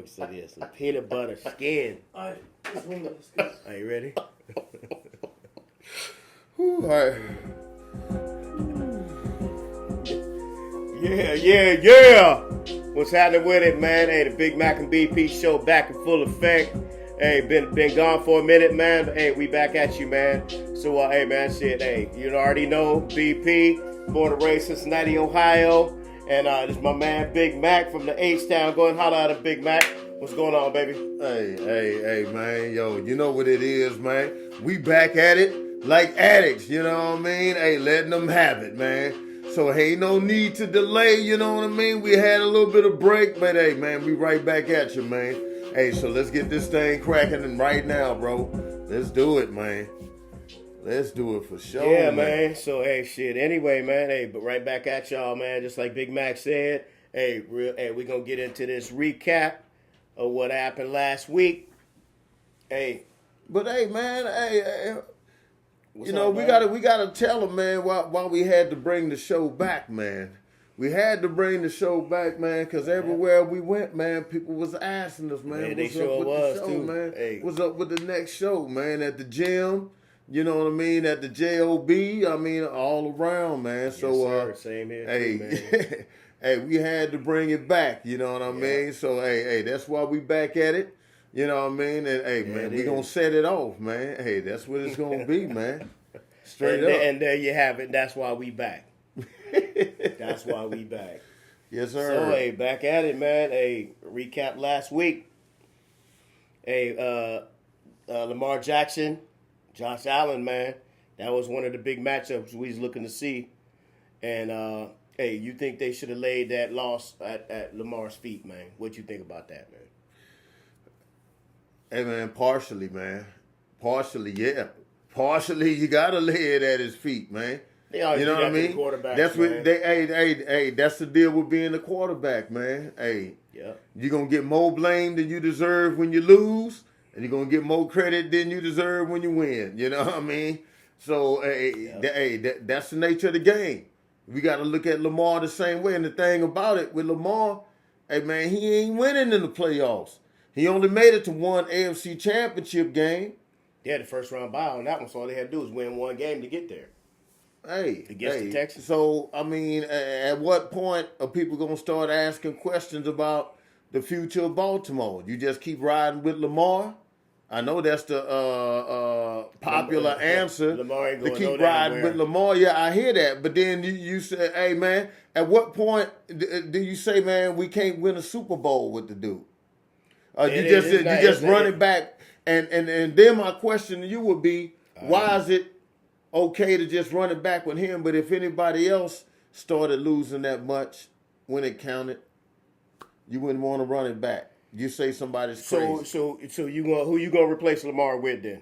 So this, the peanut butter skin. All right, this one is good. Are you ready? All right. Yeah. What's happening with it, man? Hey, the Big Mac and BP show back in full effect. Hey, been gone for a minute, man. But hey, we back at you, man. So, hey, man, shit. Hey, you already know BP, born and raised Cincinnati, Ohio, and this is my man Big Mac from the H-Town. Go and holler at a Big Mac. What's going on, baby? Hey, man. Yo, you know what it is, man. We back at it like addicts, you know what I mean? Hey, letting them have it, man. So, hey, no need to delay, you know what I mean? We had a little bit of break, but hey, man, we right back at you, man. Hey, so let's get this thing cracking and right now, bro. Let's do it, man. Let's do it for sure. Yeah, man. So, hey, shit. Anyway, man, hey, but right back at y'all, man. Just like Big Mac said, hey, we're going to get into this recap of what happened last week. Hey. But, hey, man, hey, What's you know, up, we gotta tell them, man, why we had to bring the show back, man. We had to bring the show back, man, because everywhere we went, man, people was asking us, man, Man, they what's sure up with was, the show, too. man? Hey. What's up with the next show, man? At the gym, you know what I mean? At the JOB, I mean, all around, man. Yes, So, sir. Same here, hey, too, man. hey, we had to bring it back, you know what I mean? So, hey, that's why we back at it. You know what I mean? And, hey, man, we going to set it off, man. Hey, that's what it's going to be, man. Straight up. And there you have it. That's why we back. That's why we back. Yes, sir. So, hey, back at it, man. Hey, recap last week. Hey, Lamar Jackson, Josh Allen, man. That was one of the big matchups we was looking to see. And, hey, you think they should have laid that loss at Lamar's feet, man? What you think about that, man? Hey, man, partially, man. Partially, yeah. Partially, you gotta lay it at his feet, man. They always you know do what I that to the mean? quarterbacks, That's man. what they. Hey. That's the deal with being a quarterback, man. Hey, Yeah. you're gonna get more blame than you deserve when you lose, and you're gonna get more credit than you deserve when you win. You know what I mean? So, that's the nature of the game. We got to look at Lamar the same way. And the thing about it with Lamar, hey man, he ain't winning in the playoffs. He only made it to one AFC Championship game. Yeah, the first round bye on that one, so all they had to do was win one game to get there. Hey, Against the Texans. So, I mean, at what point are people going to start asking questions about the future of Baltimore? You just keep riding with Lamar? I know that's the popular answer. Lamar ain't to going keep no riding damn with Lamar. Yeah, I hear that. But then you say, hey, man, at what point do you say, man, we can't win a Super Bowl with the dude? You just run it back. And then my question to you would be, why is it okay to just run it back with him, but if anybody else started losing that much when it counted, you wouldn't want to run it back? You say somebody's crazy. So who you gonna replace Lamar with then?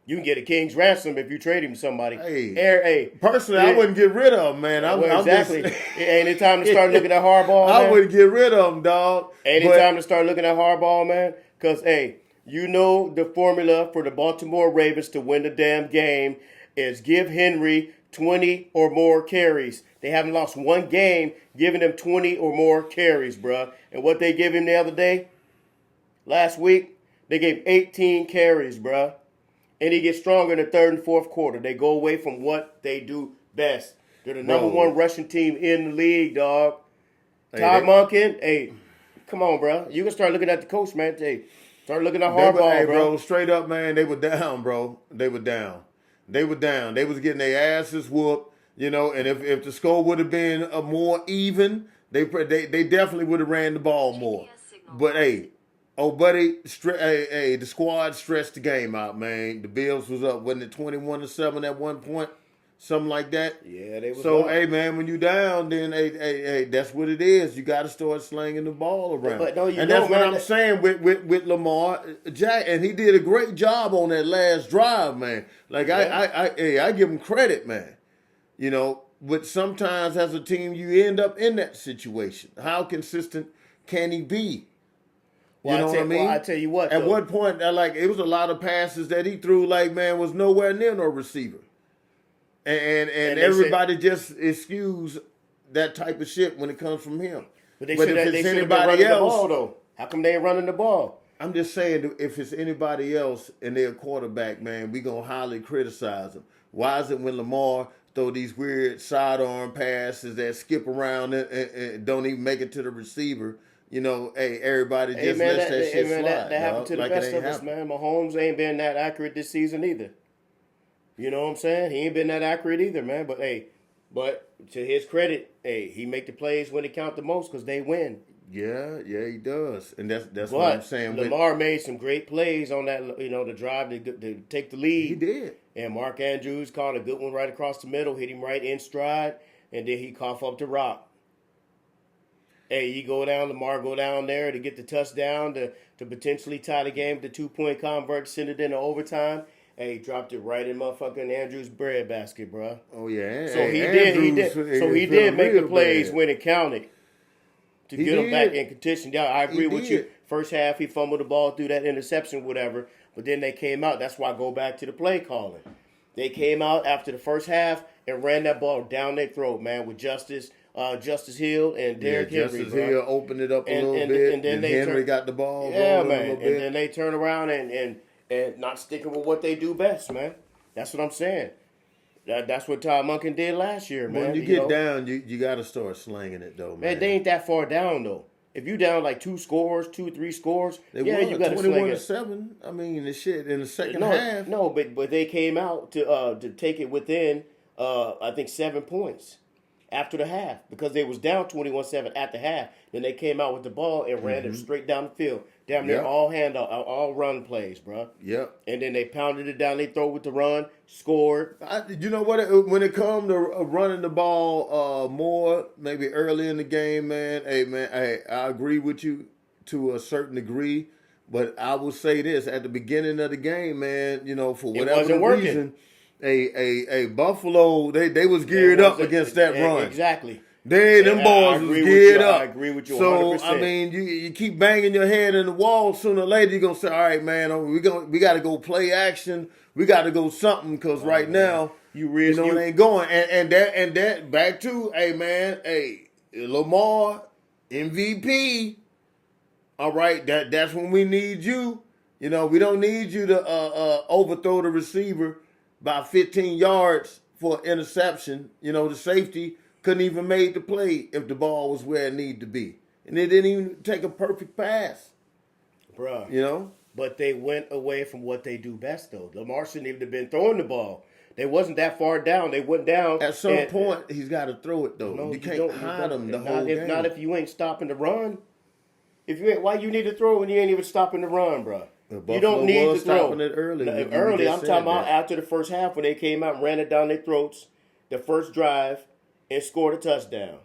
You can get a king's ransom if you trade him to somebody. Hey, personally, I wouldn't get rid of him, man. Exactly. Ain't it time to start looking at Harbaugh, man? I wouldn't get rid of him, dog. Ain't it time to start looking at Harbaugh, man? Because, hey, you know the formula for the Baltimore Ravens to win the damn game is give Henry 20 or more carries. They haven't lost one game giving him 20 or more carries, bruh. And what they gave him the other day, last week, they gave 18 carries, bruh. And he gets stronger in the third and fourth quarter. They go away from what they do best. They're the number one rushing team in the league, dog. Todd Monken, hey, come on, bruh. You can start looking at the coach, man. Hey, start looking at Harbaugh, bro. Straight up, man, they were down, bro. They were down. They was getting their asses whooped, you know. And if the score would have been a more even, they definitely would have ran the ball more. But hey, buddy, the squad stretched the game out, man. The Bills was up, wasn't it 21-7 at one point? Something like that. Yeah, they was So, up. hey, man, when you down, then, hey, that's what it is. You got to start slinging the ball around. But no, that's what I'm saying with Lamar Jack, and he did a great job on that last drive, man. Like, I give him credit, man. You know, but sometimes as a team, you end up in that situation. How consistent can he be? You know what I mean? Well, I tell you what, At what point, it was a lot of passes that he threw, like, man, was nowhere near no receiver. And everybody just excuse that type of shit when it comes from him. But they But should if have it's been anybody running the else, ball, though. How come they ain't running the ball? I'm just saying, if it's anybody else and they're a quarterback, man, we gonna highly criticize them. Why is it when Lamar throw these weird sidearm passes that skip around and don't even make it to the receiver? You know, hey, everybody just lets that shit slide. That happened to the like best of us, man. Mahomes ain't been that accurate this season either. You know what I'm saying? He ain't been that accurate either, man. But to his credit, he make the plays when it count the most because they win. Yeah, he does, and that's But what I'm saying. Lamar made some great plays on that, the drive to take the lead. He did. And Mark Andrews caught a good one right across the middle, hit him right in stride, and then he coughed up the rock. Hey, Lamar go down there to get the touchdown to potentially tie the game, the 2-point convert, send it into overtime. Hey, he dropped it right in motherfucking Andrews' breadbasket, bro. Oh yeah. So he did make the plays when it counted. To get him back in contention. Yeah, I agree with you. First half, he fumbled the ball through that interception, whatever. But then they came out. That's why I go back to the play calling. They came out after the first half and ran that ball down their throat, man, with Justice Hill and Derrick Henry. Justice Hill opened it up a little bit, and then Henry got the ball. Yeah, man. And then they turn around and not sticking with what they do best, man. That's what I'm saying. That's what Todd Monken did last year, man. When you get down, you got to start slinging it, though, man. They ain't that far down, though. If you down like 2 scores, 2-3 scores, you got to sling it. 21-7. I mean, the shit in the second half. No, but they came out to take it within, I think, 7 points after the half because they was down 21-7 at the half. Then they came out with the ball and ran it straight down the field. Damn near all handout, all run plays, bro. Yep. And then they pounded it down. They throw with the run, scored. You know what? When it comes to running the ball more, maybe early in the game, man. Hey, I agree with you to a certain degree, but I will say this: at the beginning of the game, man, for whatever reason, Buffalo they was geared up against that run. Exactly. Them boys was geared up. I agree with you 100%. So, I mean, you keep banging your head in the wall, sooner or later you're going to say, all right, man, we got to go play action. We got to go something because right now, it ain't going. And that back to, Lamar, MVP, all right, that's when we need you. We don't need you to overthrow the receiver by 15 yards for an interception. The safety couldn't even make the play if the ball was where it needed to be. And they didn't even take a perfect pass. Bruh. But they went away from what they do best, though. Lamar shouldn't even have been throwing the ball. They wasn't that far down. They went down. At some point, he's got to throw it, though. No, you can't hide him the whole game. Not if you ain't stopping the run. Why you need to throw when you ain't even stopping the run, bruh? You don't need to throw. Stopping it early. I'm talking about after the first half when they came out and ran it down their throats, the first drive, and scored a touchdown.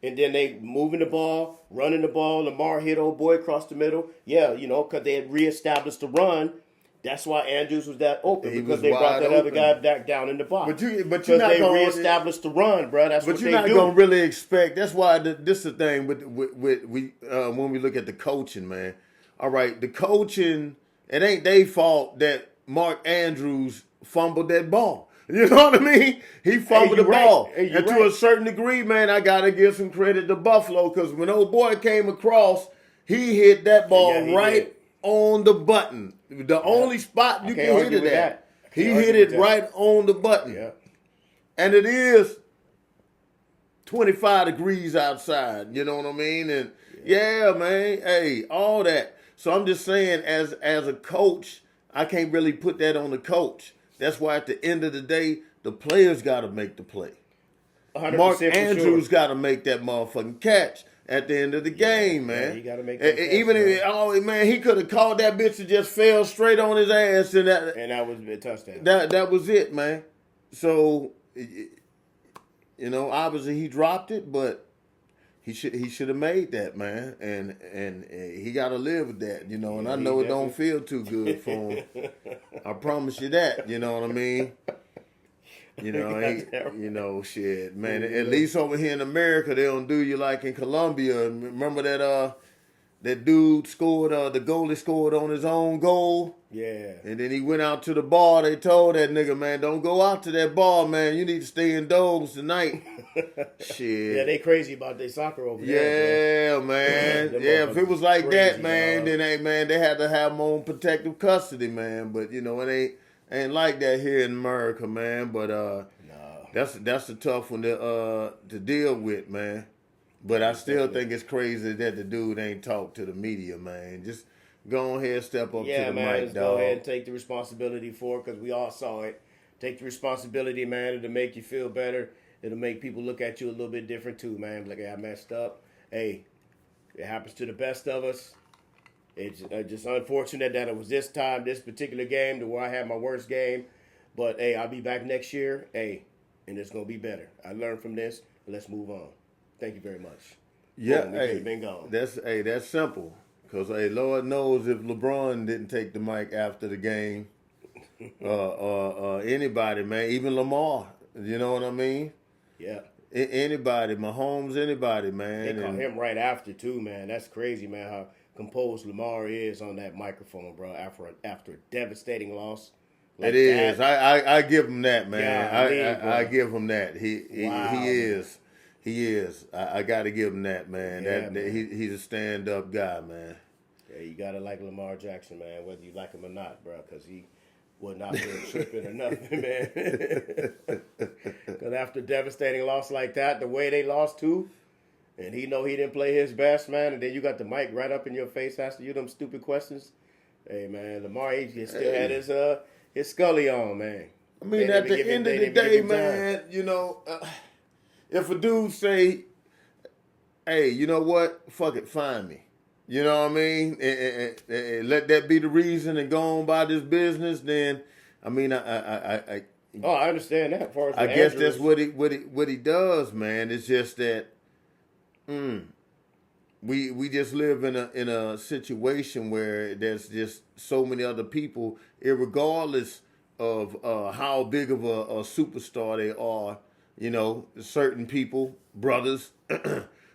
And then they moving the ball, running the ball. Lamar hit old boy across the middle. Yeah, because they had reestablished the run. That's why Andrews was that open because they brought that other guy back down in the box. But you're not they going to reestablished the run, bro. That's what they do. But you're not going to really expect. That's why this is the thing with when we look at the coaching, man. All right, the coaching, it ain't their fault that Mark Andrews fumbled that ball. You know what I mean? He fumbled the ball. And to a certain degree, man, I got to give some credit to Buffalo because when old boy came across, he hit that ball on the button. The only spot you can hit it at. He hit it right on the button. Yeah. And it is 25 degrees outside. You know what I mean? And man, all that. So I'm just saying, as a coach, I can't really put that on the coach. That's why at the end of the day, the players got to make the play. Mark Andrews got to make that motherfucking catch at the end of the game, man. Yeah, he got to make that catch, he could have called that bitch and just fell straight on his ass. And that was a touchdown. That was it, man. So, obviously he dropped it, but he should have made that, man, and he got to live with that, And I know it don't feel too good for him. I promise you that, you know what I mean. Shit, man. At least over here in America, they don't do you like in Colombia. Remember that that dude scored, the goalie scored on his own goal. Yeah. And then he went out to the bar. They told that nigga, man, don't go out to that bar, man. You need to stay indoors tonight. Shit. Yeah, they crazy about their soccer over there. Yeah, man. Them Yeah, if it was like crazy, that, man, dog. then hey, man, they had to have them on protective custody, man. But you know, it ain't like that here in America, man. But No. that's a tough one to deal with, man. But I still think it's crazy that the dude ain't talk to the media, man. Just go ahead, step up to Yeah, the man, mic, let's dog. go ahead and take the responsibility for it because we all saw it. Take the responsibility, man. It'll make you feel better. It'll make people look at you a little bit different too, man. Like, I messed up. Hey, it happens to the best of us. It's just unfortunate that it was this time, this particular game, to where I had my worst game. But, hey, I'll be back next year. Hey, and it's going to be better. I learned from this. Let's move on. Thank you very much. Yeah, Boom, we hey, could've been gone. that's simple. Cause hey, Lord knows if LeBron didn't take the mic after the game, anybody, man, even Lamar, you know what I mean? Yeah. Anybody, Mahomes, anybody, man. They caught him right after, too, man. That's crazy, man, how composed Lamar is on that microphone, bro, after a devastating loss. Like It is. that. I give him that, man. Golly, I bro. give him that. Wow, he is. He is. I got to give him that, man. Yeah, that he's a stand up guy, man. Yeah, you got to like Lamar Jackson, man, whether you like him or not, bro, because he was not there tripping or nothing, man. Because after a devastating loss like that, the way they lost, too, and he know he didn't play his best, man, and then you got the mic right up in your face asking you them stupid questions. Hey, man, Lamar, he still had his Scully on, man. I mean, They at didn't the give him- end of they the didn't give day, him time. man, you know, if a dude say, hey, you know what? Fuck it, find me. You know what I mean? And let that be the reason and go on by this business, then, I mean, I Oh, I understand that. As far as I the guess Andrews. that's what he does, man. It's just that we just live in a situation where there's just so many other people, irregardless of how big of a superstar they are. You know, certain people, brothers,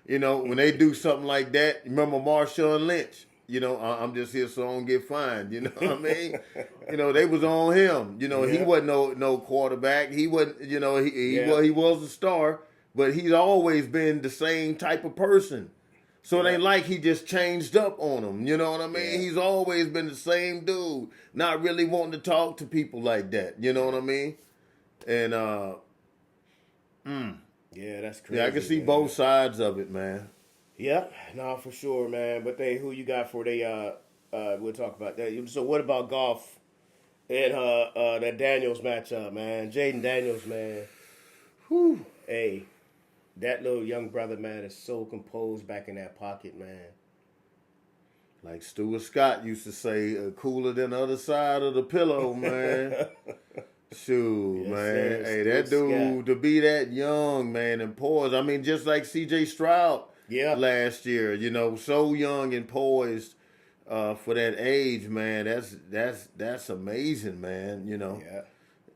you know, when they do something like that, remember Marshawn Lynch? You know, I'm just here so I don't get fined. You know what I mean? You know, they was on him. You know, he Yeah. wasn't no quarterback. He wasn't. You know, Yeah. he was a star, but he's always been the same type of person. So it ain't like he just changed up on them. You know what I mean? Yeah. He's always been the same dude, not really wanting to talk to people like that. You know what I mean? And Yeah, that's crazy. yeah, I can see man. both sides of it, man. Yep, no, for sure, man. But who you got for we'll talk about that. So what about golf and that Daniels matchup, man? Jaden Daniels, man. Whew. Hey, that little young brother, man, is so composed back in that pocket, man. Like Stuart Scott used to say, cooler than the other side of the pillow, man. Shoot, Yes, man. sir, Hey, Stuart that dude, Scott. to be that young, man, and poised. I mean, just like C.J. Stroud Yeah. last year, you know, so young and poised for that age, man. That's amazing, man, you know. Yeah.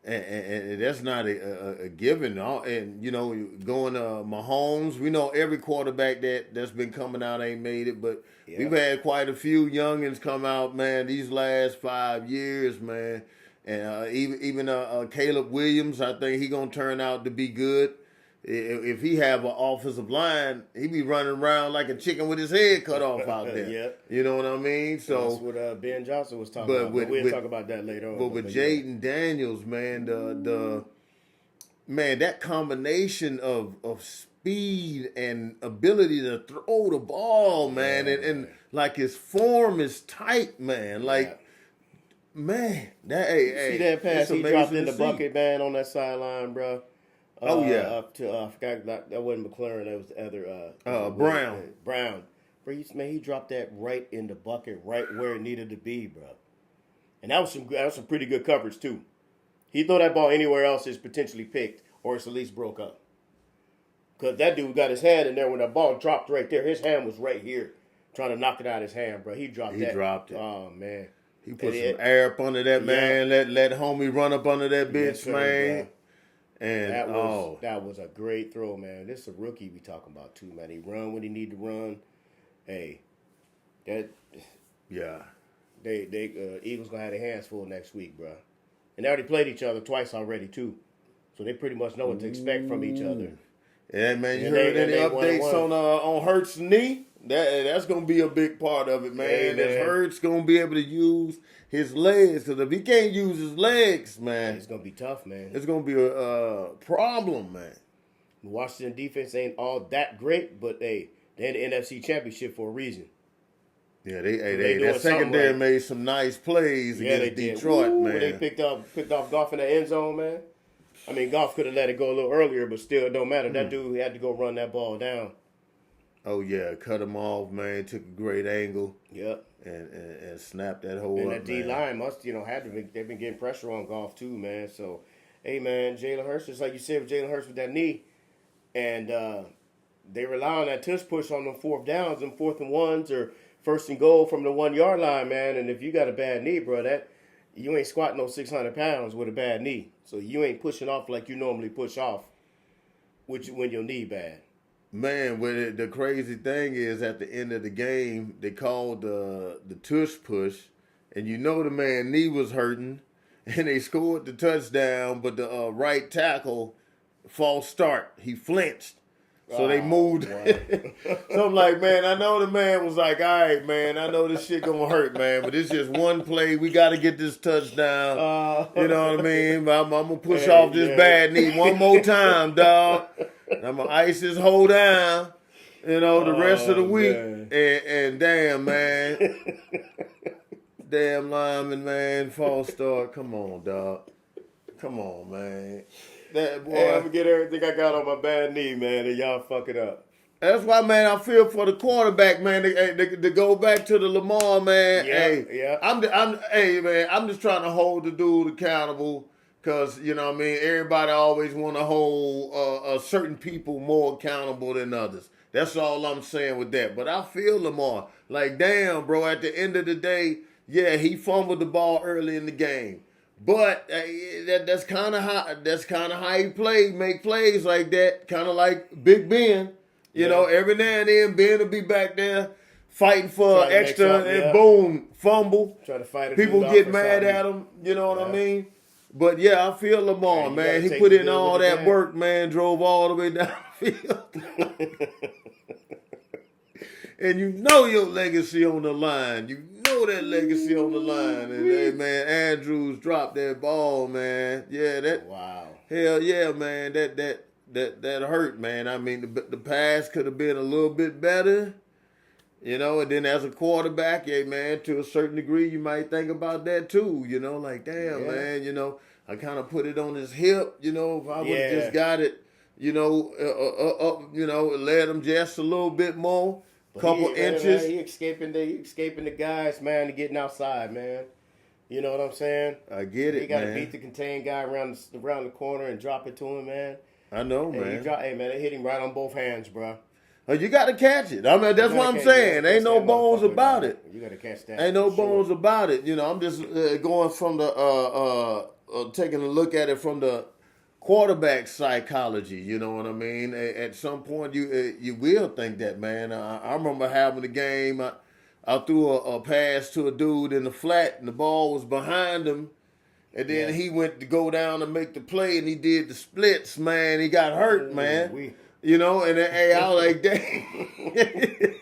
And that's not a given. And, you know, going Mahomes, we know every quarterback that's been coming out ain't made it, but Yeah. we've had quite a few youngins come out, man, these last 5 years, man. And even Caleb Williams, I think he going to turn out to be good. If he have an offensive line, he be running around like a chicken with his head cut off out there. Yeah. You know what I mean? So That's what Ben Johnson was talking but about. with- But we'll with- talk about that later on. But with yeah. Jaden Daniels, man, the man, that combination of speed and ability to throw the ball, man, and like his form is tight, man. Like, man, that See that pass it's he amazing dropped in to the see. bucket, man, on that sideline, bro. Oh, yeah. Up to I forgot that wasn't McLaren. That was the other Brown. Brown. Bro, he dropped that right in the bucket, right where it needed to be, bro. And that was some pretty good coverage too. He throw that ball anywhere else, it's potentially picked or it's at least broke up. Cause that dude got his hand in there when that ball dropped right there. His hand was right here, trying to knock it out of his hand, bro. He dropped He that. dropped it. Oh man. He put And some air up under that, man. Let homie run up under that bitch, Yes, sir, man. bro. And That was a great throw, man. This is a rookie we talking about too, man. He run when he need to run. Hey, That Yeah. they Eagles gonna have their hands full next week, bro. And they already played each other twice already too, so they pretty much know what to expect from each other. Yeah, man. You And heard any they updates won. on Hurts' knee? That's gonna be a big part of it, man. Hey, Is man. Hurts gonna be able to use his legs? Because if he can't use his legs, man, It's gonna be tough, man. it's gonna be a problem, man. Washington defense ain't all that great, but hey, they're in the NFC Championship for a reason. Yeah, they doing that something secondary right. made some nice plays Yeah, they against did. Detroit, Ooh, man. They picked off Goff in the end zone, man. I mean, Goff could have let it go a little earlier, but still, it don't matter. That dude had to go run that ball down. Oh yeah, cut him off, man. Took a great angle Yep. and snapped that hole And up, that D man. line must, had to be. They've been getting pressure on Goff too, man. So, hey, man, Jalen Hurts, just like you said with Jalen Hurts with that knee, and they rely on that tush push on them fourth downs and 4th and 1s or 1st and goal from the 1 yard line, man. And if you got a bad knee, bro, that you ain't squatting no 600 pounds with a bad knee. So you ain't pushing off like you normally push off, when your knee bad. Man, the crazy thing is, at the end of the game, they called the tush push, and the man knee was hurting, and they scored the touchdown, but the right tackle, false start, he flinched. So they moved. Wow. So I'm like, man, I know the man was like, all right, man, I know this shit gonna hurt, man, but it's just one play. We got to get this touchdown. You know what I mean? I'm gonna push off this bad knee one more time, dog. I'm gonna ice this whole down. The rest of the week. And damn, man, damn lineman, man, false start. Come on, dog. Come on, man. That boy. Hey, I'm gonna get everything I got on my bad knee, man, and y'all fuck it up. That's why, man, I feel for the quarterback, man, to go back to the Lamar, man. Yeah. Hey, man, I'm just trying to hold the dude accountable because, everybody always want to hold certain people more accountable than others. That's all I'm saying with that. But I feel Lamar. Like, damn, bro, at the end of the day, yeah, he fumbled the ball early in the game. But that's kind of how he make plays like that, kind of like Big Ben. Every now and then Ben will be back there fighting for extra, and boom, fumble. Try to fight it. People get mad at him. You know what I mean? But yeah, I feel Lamar, man. He put in all that work, man. Drove all the way down the field. And your legacy on the line. That legacy on the line. And hey, man, Andrews dropped that ball, man. Yeah, wow. Hell yeah, man. That hurt, man. I mean, the pass could have been a little bit better. And then as a quarterback, yeah, man, to a certain degree, you might think about that too. Like, damn, man, I kind of put it on his hip. If I would have just got it, led him just a little bit more. Couple inches. Man, he escaping the guys, man, and getting outside, man. You know what I'm saying? I get it, He got to man. beat the contained guy around the corner and drop it to him, man. I know, man. Hey, man, they hit him right on both hands, bro. You got to catch it. I mean, that's what I'm saying. Ain't no bones about it. You got to catch that. Ain't no bones about it. I'm just going from the taking a look at it from the quarterback psychology. You know what I mean? At some point, you will think that, man. I remember having a game. I threw a pass to a dude in the flat, and the ball was behind him. And then he went to go down and make the play, and he did the splits, man. He got hurt, man. And then, I was like, dang.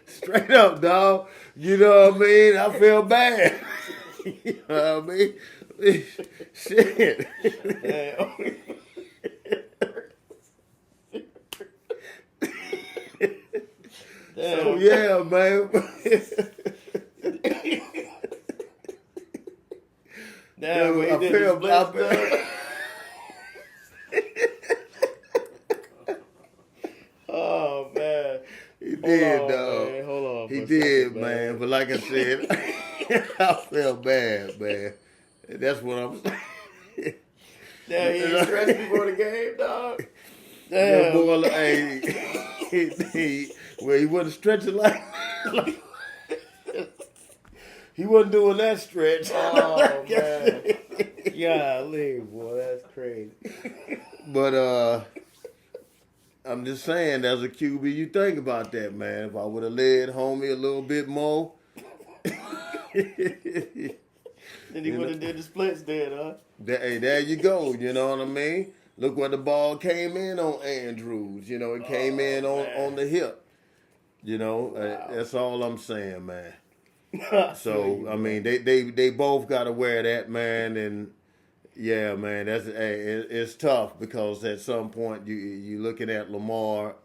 Straight up, dog. You know what I mean? I feel bad. You know what I mean? Shit. So, yeah, man. Damn, I feel Oh, man. He did, dog. Man. Hold on. He did, man. But like I said, I felt bad, man. That's what I'm saying. Damn, he ain't stressed before the game, dog. That Damn. boy, hey, he wasn't stretching like he wasn't doing that stretch. Oh, man. Golly, boy, that's crazy. But I'm just saying, as a QB, you think about that, man. If I would have led homie a little bit more. Then he would have did the splits then, huh? Hey, there you go. You know what I mean? Look where the ball came in on Andrews. You know, it came in on the hip. You know, that's all I'm saying, man. So I mean, they both got to wear that, man, and yeah, man, it's tough because at some point you looking at Lamar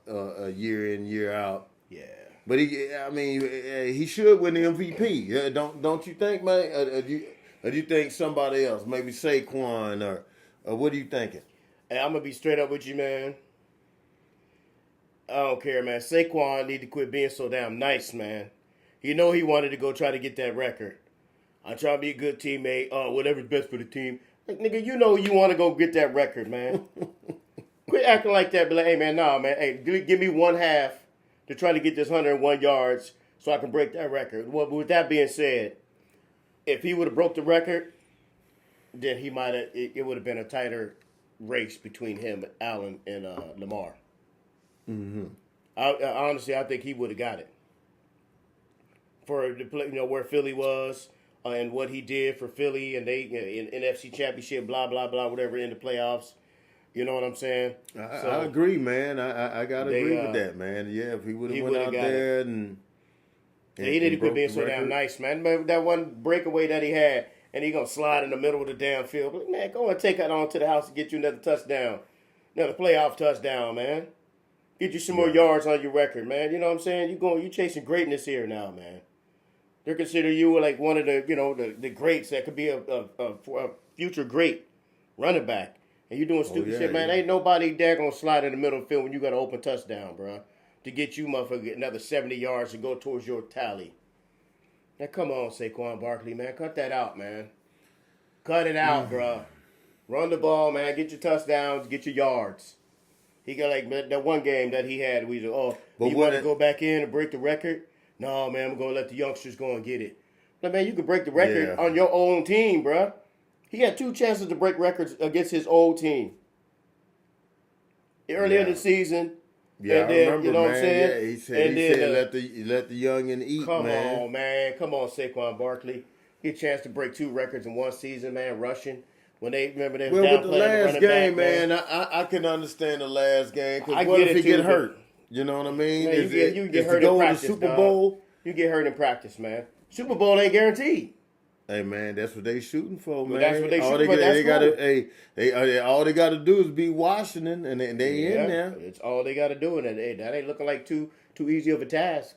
year in year out. Yeah. But he should win the MVP. Don't you think, man? Or do you think somebody else, maybe Saquon or what are you thinking? Hey, I'm gonna be straight up with you, man. I don't care, man. Saquon need to quit being so damn nice, man. You know he wanted to go try to get that record. I'm trying to be a good teammate. Whatever's best for the team. Like, nigga, you know you want to go get that record, man. Quit acting like that. Be like, hey, man, nah, man. Hey, give me one half to try to get this 101 yards so I can break that record. Well, with that being said, if he would have broke the record, then he might have. It would have been a tighter race between him, Allen, and Lamar. Mm-hmm. Honestly, I think he would have got it for the play, where Philly was and what he did for Philly, and they in NFC Championship, blah blah blah, whatever in the playoffs. You know what I'm saying? I agree, man. I gotta agree with that, man. Yeah, if he would have went out there and he didn't quit being so damn nice, man. That one breakaway that he had, and he gonna slide in the middle of the damn field. But man, go and take that on to the house and get you another touchdown, another playoff touchdown, man. Get you some more yards on your record, man. You know what I'm saying? You chasing greatness here now, man. They're considering you like one of the the greats that could be a future great running back. And you doing stupid shit, man. Ain't nobody there gonna slide in the middle of the field when you got an open touchdown, bro. To get you, motherfucker, another 70 yards to go towards your tally. Now, come on, Saquon Barkley, man. Cut that out, man. Cut it out, bro. Run the ball, man. Get your touchdowns. Get your yards. He got like that one game that he had. We said, you want to go back in and break the record? No, man, I'm going to let the youngsters go and get it. But, man, you could break the record on your own team, bro. He had 2 chances to break records against his old team. Early in the season. Yeah, and then, I remember, you know man. What I'm saying? Yeah, he said let the youngin' eat, come man. Come on, man. Come on, Saquon Barkley. Get a chance to break 2 records in one season, man, rushing. When they remember they were with the last game, back, man, I can understand the last game because what if he get hurt? You know what I mean? Man, you get hurt in practice. Super Bowl? You get hurt in practice, man. Super Bowl ain't guaranteed. Hey man, that's what they shooting for, man. That's what they shooting for. All they got to do is beat Washington, and they in there. It's all they got to do, and that ain't looking like too easy of a task.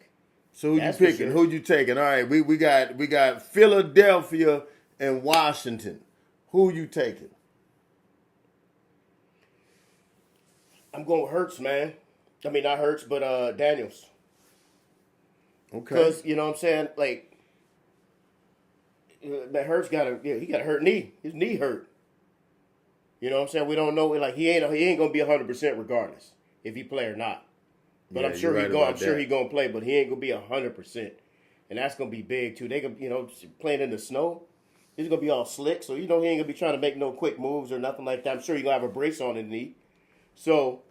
So who you picking? Who you taking? All right, we got Philadelphia and Washington. Who you taking? I'm going with Hurts, man. I mean, not Hurts, but Daniels. Okay. Because, you know what I'm saying? Like, that Hurts he got a hurt knee. His knee hurt. You know what I'm saying? We don't know. Like, he ain't going to be 100% regardless if he play or not. But I'm sure he's going to play, but he ain't going to be 100%. And that's going to be big, too. They going playing in the snow. He's going to be all slick, so he ain't going to be trying to make no quick moves or nothing like that. I'm sure he's going to have a brace on his knee. So,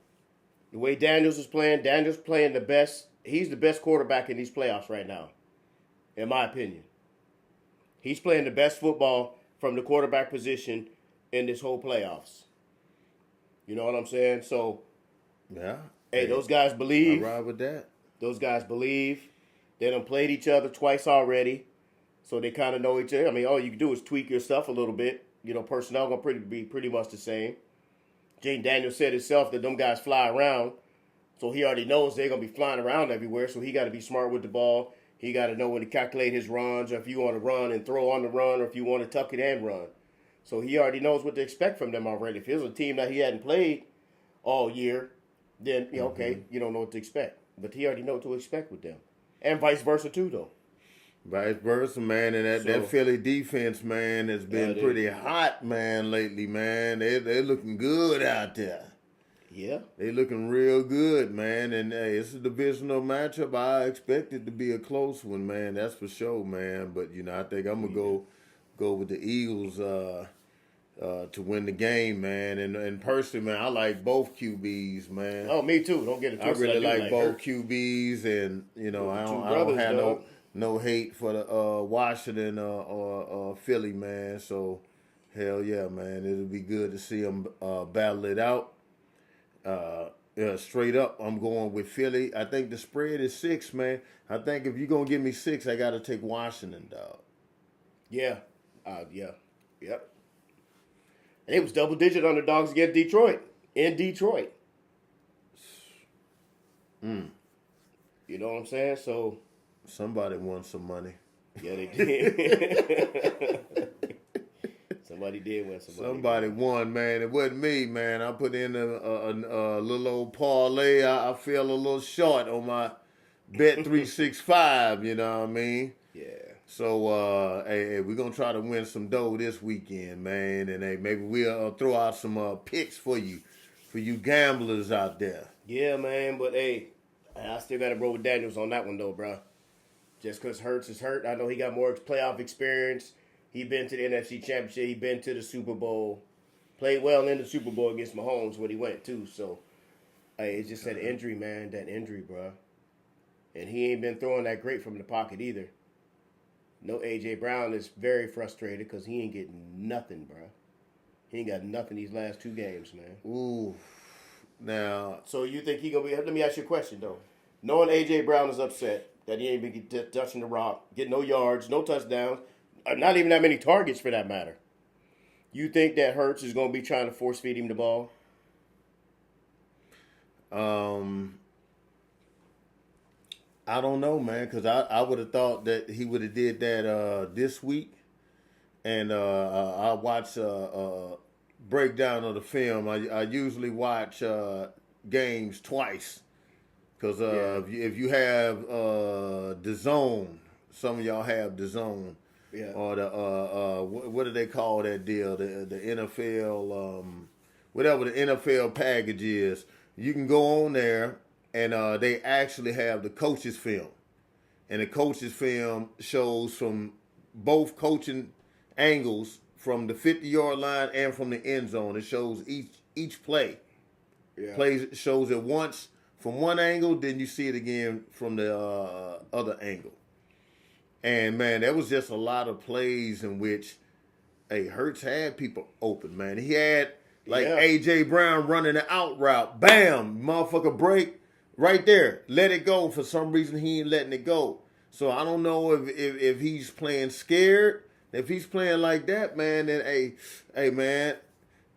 the way Daniels is playing, Daniels playing the best. He's the best quarterback in these playoffs right now, in my opinion. He's playing the best football from the quarterback position in this whole playoffs. You know what I'm saying? So, hey, those guys believe. I ride with that. Those guys believe. They done played each other twice already. So they kind of know each other. I mean, all you can do is tweak your stuff a little bit. Personnel going to be pretty much the same. Jaden Daniels said himself that them guys fly around. So he already knows they're going to be flying around everywhere. So he got to be smart with the ball. He got to know when to calculate his runs, or if you want to run and throw on the run, or if you want to tuck it and run. So he already knows what to expect from them already. If it was a team that he hadn't played all year, then, okay, you don't know what to expect. But he already knows what to expect with them. And vice versa, too, though. Vice versa, man, and that Philly defense, man, has been pretty hot, man, lately, man. They're looking good out there. Yeah. They looking real good, man, and hey, it's a divisional matchup. I expect it to be a close one, man, that's for sure, man. But, I think I'm going to go with the Eagles to win the game, man. And personally, man, I like both QBs, man. Oh, me too. Don't get it I twisted. really like both Hurt. QBs, and I Two don't brothers, have dog. no hate for the Washington or Philly, man. So hell yeah, man, it'll be good to see them battle it out. Yeah, straight up, I'm going with Philly. I think the spread is 6, man. I think if you're gonna give me 6, I got to take Washington, dog. Yeah. Yeah. Yep. And it was double-digit underdogs against Detroit. In Detroit. You know what I'm saying? So Somebody won some money. yeah, they did. Somebody did win some money. Somebody won, man. It wasn't me, man. I put in a little old parlay. I fell a little short on my bet 365. You know what I mean? Yeah. So, hey, we're gonna try to win some dough this weekend, man. And hey, maybe we'll throw out some picks for you gamblers out there. Yeah, man. But hey, I still got to roll with Daniels on that one though, bro. Just because Hurts is hurt, I know he got more playoff experience. He been to the NFC Championship. He been to the Super Bowl. Played well in the Super Bowl against Mahomes when he went too. So, hey, it's just that injury, man. That injury, bro. And he ain't been throwing that great from the pocket either. No, A.J. Brown is very frustrated because he ain't getting nothing, bro. He ain't got nothing these last 2 games, man. Ooh. Now, So you think he gonna be? Let me ask you a question though. Knowing A.J. Brown is upset that he ain't been touching the rock, getting no yards, no touchdowns, not even that many targets for that matter. You think that Hurts is gonna be trying to force feed him the ball? I don't know, man, because I would have thought that he would have did that this week, and I watch breakdown of the film. I usually watch games twice because if you have the zone, some of y'all have the zone, or the what do they call that deal? The NFL, whatever the NFL package is, you can go on there. And they actually have the coach's film. And the coach's film shows from both coaching angles, from the 50-yard line and from the end zone. It shows each play. Yeah. Shows it once from one angle, then you see it again from the other angle. And, man, there was just a lot of plays in which, hey, Hurts had people open, man. He had, A.J. Brown running an out route. Bam! Motherfucker break. Right there, let it go. For some reason, he ain't letting it go. So I don't know if he's playing scared. If he's playing like that, man, then hey, man,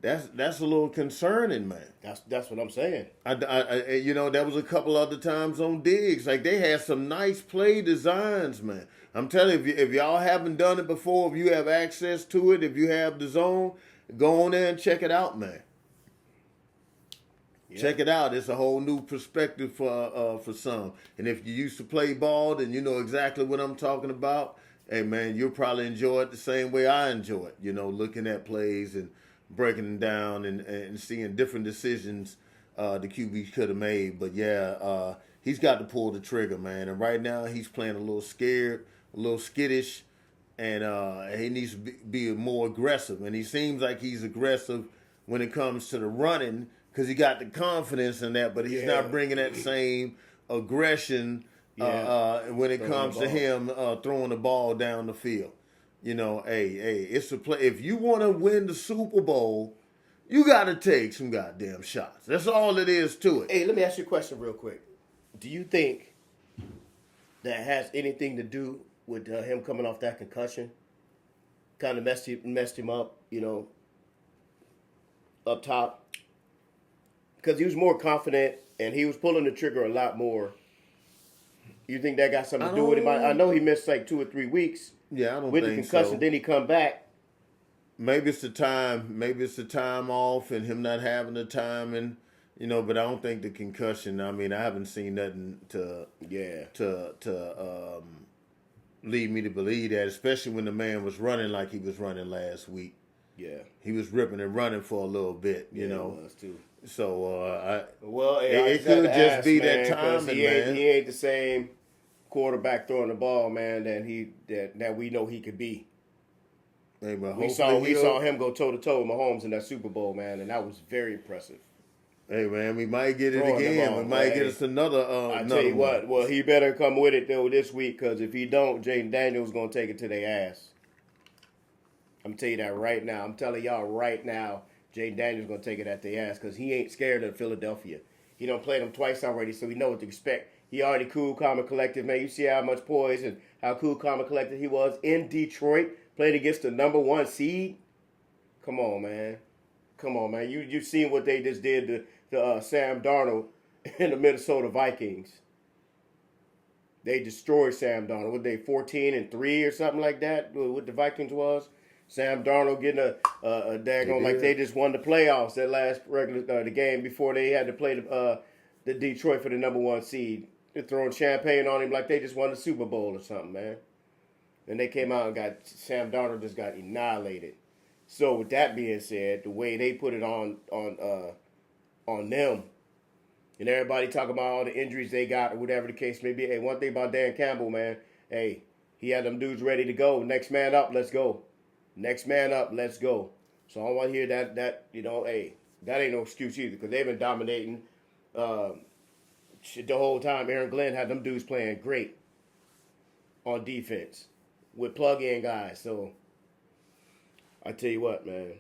that's a little concerning, man. That's what I'm saying. I there was a couple other times on Diggs, like they had some nice play designs, man. I'm telling you, if y'all haven't done it before, if you have access to it, if you have the zone, go on there and check it out, man. Yeah. Check it out. It's a whole new perspective for some. And if you used to play ball, then you know exactly what I'm talking about. Hey, man, you'll probably enjoy it the same way I enjoy it. You know, looking at plays and breaking them down and seeing different decisions the QB could have made. But, yeah, he's got to pull the trigger, man. And right now he's playing a little scared, a little skittish, and he needs to be more aggressive. And he seems like he's aggressive when it comes to the running, because he got the confidence in that, but he's not bringing that same aggression when it comes to him throwing the ball down the field. You know, hey, it's a play. If you want to win the Super Bowl, you got to take some goddamn shots. That's all it is to it. Hey, let me ask you a question real quick. Do you think that has anything to do with him coming off that concussion? Kind of messed him up, you know, up top? Because he was more confident and he was pulling the trigger a lot more. You think that got something to do with him? I know he missed like 2 or 3 weeks. Yeah, I don't with think the concussion. so. Then he come back. Maybe it's the time. Maybe it's the time off and him not having the time, and you know. But I don't think the concussion. I mean, I haven't seen nothing to lead me to believe that. Especially when the man was running like he was running last week. Yeah, he was ripping and running for a little bit. You know. He was too. So it could just ask, be man, that timing, man. He ain't the same quarterback throwing the ball, man, that we know he could be. Hey, but We saw him go toe to toe with Mahomes in that Super Bowl, man, and that was very impressive. Hey man, we might get it Throwing the again. ball. We might get Hey, us another. I Another tell you one. what, well, he better come with it though this week, because if he don't, Jaden Daniels gonna take it to their ass. I'm telling you that right now. I'm telling y'all right now, Jaden Daniels gonna take it at their ass, because he ain't scared of Philadelphia. He done played them twice already, so we know what to expect. He already cool, calm, and collected, man. You see how much poise and how cool, calm, and collected he was in Detroit, played against the number 1 seed. Come on, man. Come on, man. You seen what they just did to Sam Darnold and the Minnesota Vikings. They destroyed Sam Darnold. What they 14-3 or something like that? What the Vikings was? Sam Darnold getting a daggone like they just won the playoffs that last regular the game before they had to play the Detroit for the number 1 seed. They're throwing champagne on him like they just won the Super Bowl or something, man. And they came out and got Sam Darnold just got annihilated. So with that being said, the way they put it on them, and everybody talking about all the injuries they got or whatever the case may be. Hey, one thing about Dan Campbell, man, hey, he had them dudes ready to go. Next man up, let's go. Next man up, let's go. So I want to hear that hey, that ain't no excuse either, because they've been dominating the whole time. Aaron Glenn had them dudes playing great on defense with plug-in guys. So I tell you what, man,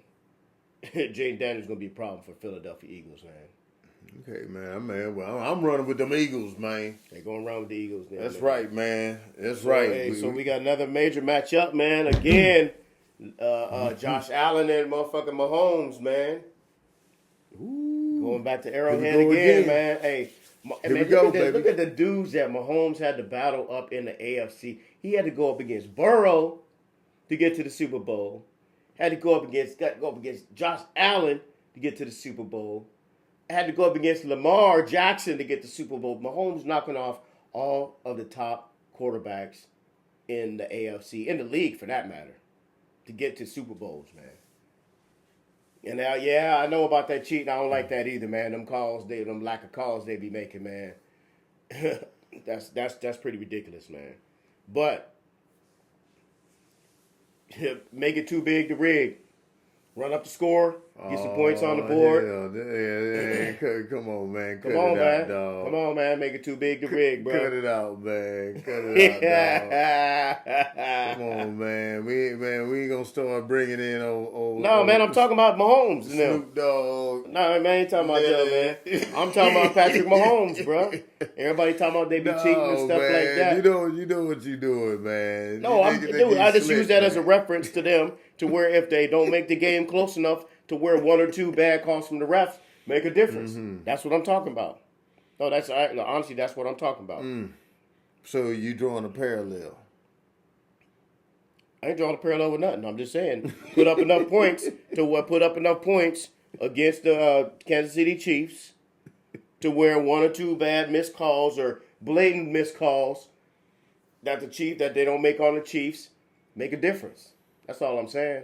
Jaden Daniels going to be a problem for Philadelphia Eagles, man. Okay, man. Well, I'm running with them Eagles, man. They're going around with the Eagles. Now, That's man. right, man. That's So, right. hey, so we got another major matchup, man. Again, Josh Allen and motherfucking Mahomes, man. Ooh. Going back to Here we Arrowhead go again, man. Hey, Here man, we go, baby. look at the dudes that Mahomes had to battle up in the AFC. He had to go up against Burrow to get to the Super Bowl. Had to go up against Josh Allen to get to the Super Bowl. Had to go up against Lamar Jackson to get the Super Bowl. Mahomes knocking off all of the top quarterbacks in the AFC, in the league for that matter, to get to Super Bowls, man. And now, yeah, I know about that cheating. I don't like that either, man. Them lack of calls they be making, man. that's pretty ridiculous, man. But make it too big to rig. Run up the score, get some points on the board. Yeah. Come on, man. Come on, man. Dog. Come on, man. Make it too big to rig, bro. Cut it out, man. Cut it out, dog. Come on, man. We ain't gonna start bringing in No, man. I'm talking about Mahomes. Snoop Dogg. No, man. I ain't talking about that, man. I'm talking about Patrick Mahomes, bro. Everybody talking about they be cheating and stuff man. like that. You know what you doing, man. No, I just use that as a reference to them, to where if they don't make the game close enough to where 1 or 2 bad calls from the refs make a difference. Mm-hmm. That's what I'm talking about. No, honestly, that's what I'm talking about. So you drawing a parallel? I ain't drawing a parallel with nothing. I'm just saying, put up enough points against the Kansas City Chiefs to where 1 or 2 bad missed calls or blatant missed calls that they don't make on the Chiefs make a difference. That's all I'm saying.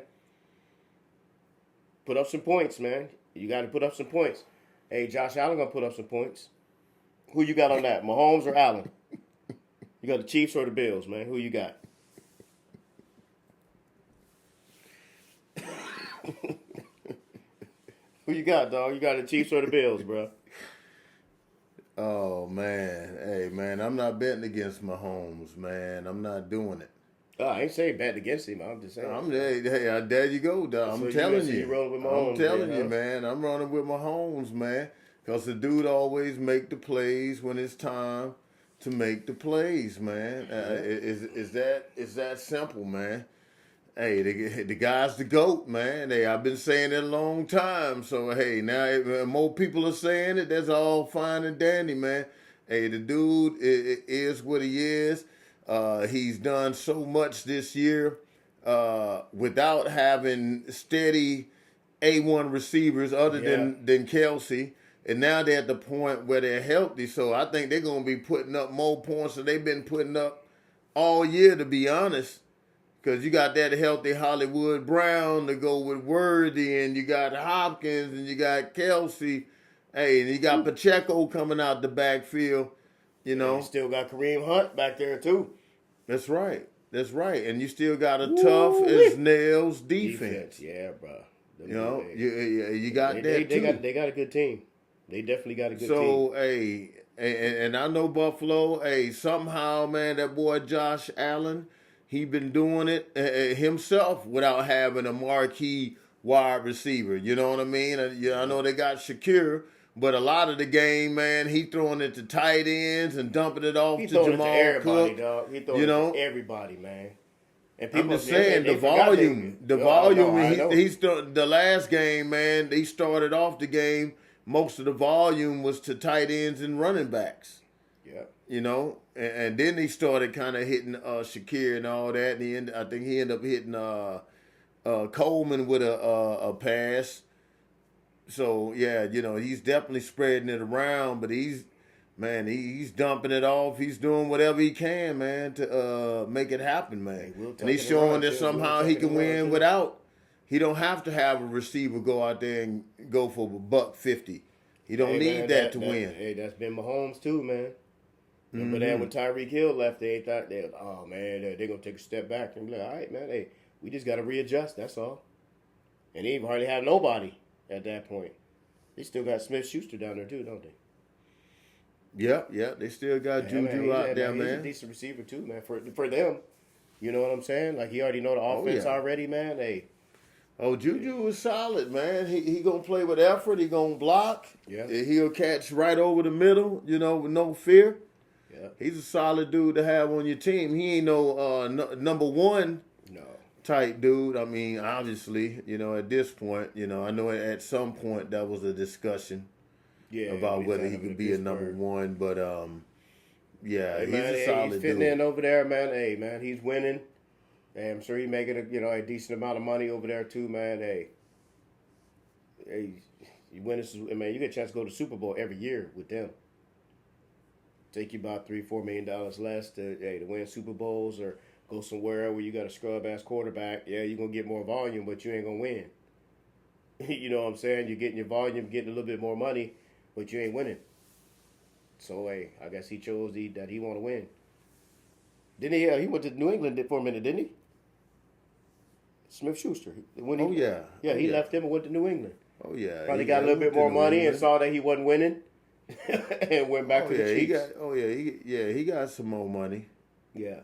Put up some points, man. You got to put up some points. Hey, Josh Allen gonna put up some points. Who you got on that? Mahomes or Allen? You got the Chiefs or the Bills, man? Who you got? Who you got, dog? You got the Chiefs or the Bills, bro? Oh man, hey man, I'm not betting against Mahomes, man. I'm not doing it. I ain't saying bet against him. I'm just saying. Hey, there you go, dog. So I'm telling you. You rolling with Mahomes, I'm telling you, man. I'm running with Mahomes, man. Because the dude always make the plays when it's time to make the plays, man. Is that simple, man? Hey, the guy's the GOAT, man. Hey, I've been saying it a long time. So, hey, now more people are saying it. That's all fine and dandy, man. Hey, the dude is what he is. He's done so much this year without having steady A1 receivers other than Kelsey. And now they're at the point where they're healthy. So I think they're going to be putting up more points than they've been putting up all year, to be honest. Because you got that healthy Hollywood Brown to go with Worthy, and you got Hopkins, and you got Kelsey. Hey, and you got Pacheco coming out the backfield, you know. You still got Kareem Hunt back there, too. That's right. That's right. And you still got a tough as nails defense. Yeah, bro. You know, you got that too. They got a good team. They definitely got a good team. So, hey, and I know Buffalo, hey, somehow, man, that boy Josh Allen, he been doing it himself without having a marquee wide receiver. You know what I mean? I know they got Shakir, but a lot of the game, man, he throwing it to tight ends and dumping it off to Jamal everybody, Cook. dog. He throwing it to everybody, man. And I'm just saying the volume. He's the last game, man. He started off the game. Most of the volume was to tight ends and running backs. Yeah. You know, and then he started kind of hitting Shakir and all that. And I think he ended up hitting Coleman with a pass. So yeah, you know, he's definitely spreading it around, but he's dumping it off. He's doing whatever he can, man, to make it happen, man. And he's showing that somehow he can win without. He don't have to have a receiver go out there and go for $150. He don't need that to win. Hey, that's been Mahomes too, man. Remember that when Tyreek Hill left, they thought they're gonna take a step back and be like, all right, man, hey, we just gotta readjust. That's all. And they hardly have nobody at that point. They still got Smith-Schuster down there too, don't they? Yeah, they still got Juju out there, man. He's a decent receiver too, man. For them, you know what I'm saying? Like he already know the offense already, man. Hey. Oh, Juju is solid, man. He gonna play with effort. He gonna block. Yeah. He'll catch right over the middle, you know, with no fear. Yeah. He's a solid dude to have on your team. He ain't no number one type dude. I mean, obviously, you know, at this point, you know, I know at some point that was a discussion about whether he could be a number one, but he's a solid dude. He's fitting in over there, man. Hey, man, he's winning. Hey, I'm sure he's making a decent amount of money over there too, man. Hey, you win this, man. You get a chance to go to the Super Bowl every year with them. Take you about $3-4 million less to win Super Bowls or go somewhere where you got a scrub ass quarterback. Yeah, you're gonna get more volume, but you ain't gonna win. You know what I'm saying? You're getting your volume, getting a little bit more money, but you ain't winning. So hey, I guess he chose that he want to win. Didn't he? He went to New England for a minute, didn't he? Smith-Schuster. He left him and went to New England. Oh yeah, probably got a little bit more money and saw that he wasn't winning, and went back to the Chiefs. He got some more money. Yeah,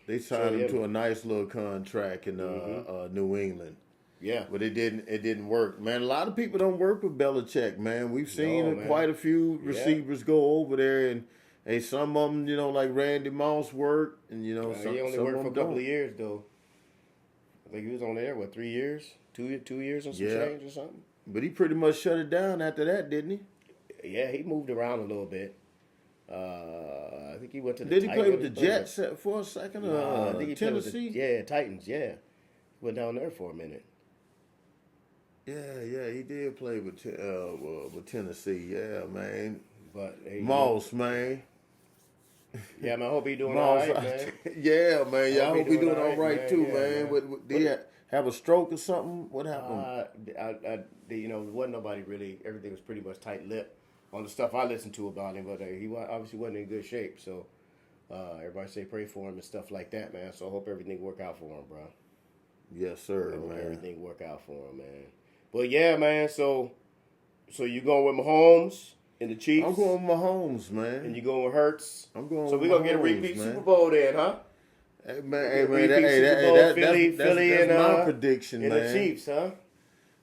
they signed him to a nice little contract in New England. Yeah, but it didn't work, man. A lot of people don't work with Belichick, man. We've seen quite a few receivers go over there, and some of them, you know, like Randy Moss work, and you know, he only worked for a couple of years though. I think he was on there, 3 years, 2 years and some change or something. But he pretty much shut it down after that, didn't he? Yeah, he moved around a little bit. I think he went to the Did he play with the Jets for a second? I think he Tennessee? Titans, yeah. Went down there for a minute. Yeah, he did play with Tennessee. Yeah, man. But Moss, man. Yeah, man. I hope he doing all right, man. Yeah, man. I hope he doing all right too, man. Did he have a stroke or something? What happened? Wasn't nobody really. Everything was pretty much tight-lipped on the stuff I listened to about him. But he obviously wasn't in good shape. So everybody say pray for him and stuff like that, man. So I hope everything work out for him, bro. Yes, sir, man. Everything work out for him, man. But yeah, man. So you going with Mahomes? And the Chiefs? I'm going with Mahomes, man. And you going with Hurts? I'm going so with we're going to get a Mahomes, repeat man. Super Bowl then, huh? Hey, man, Philly that's and my prediction, man. And the Chiefs, huh?